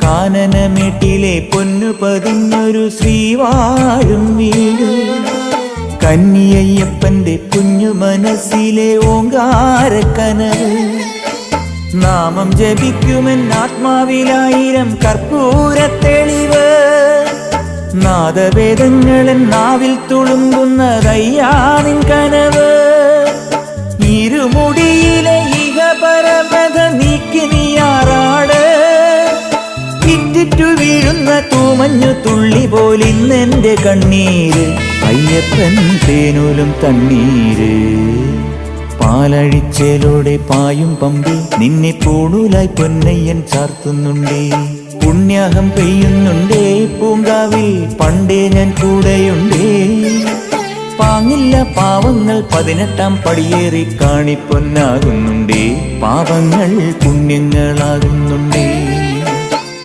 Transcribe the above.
കാനനമേട്ടിലെ പൊന്നു പതിഞ്ഞൊരു ശ്രീവാഴും വീട്, കന്നിയയ്യപ്പന്റെ കുഞ്ഞു മനസ്സിലെ ഓങ്കാരക്കനവ്. നാമം ജപിക്കുമെൻ ആത്മാവിലായിരം കർപ്പൂരത്തെളിവ്, നാദവേദങ്ങളൻ നാവിൽ തുളുമ്പുന്നതയ്യാനിൻ കനവ്. ഇരുമുടിയിലെ ഇഹപരമത നീക്കി നീയാറാട്, ഇറ്റിറ്റു വീഴുന്ന തൂമഞ്ഞു തുള്ളി പോലിന്നെന്റെ കണ്ണീര്, അയ്യപ്പൻ തേനൂലും തണ്ണീര്. പാലഴിച്ചേലോടെ പായും പമ്പി നിന്നെ പൂണൂലായി പൊന്നയ്യൻ ചാർത്തുന്നുണ്ടേ. പുണ്യാഹം പെയ്യുന്നുണ്ടേ പൂങ്കാവിൽ പണ്ടേ ഞാൻ കൂടെയുണ്ടേ. പാങ്ങില്ല പാവങ്ങൾ 18-ാം പടിയേറി കാണിപ്പൊന്നാകുന്നുണ്ടേ, പാപങ്ങൾ പുണ്യങ്ങളാകുന്നുണ്ടേ.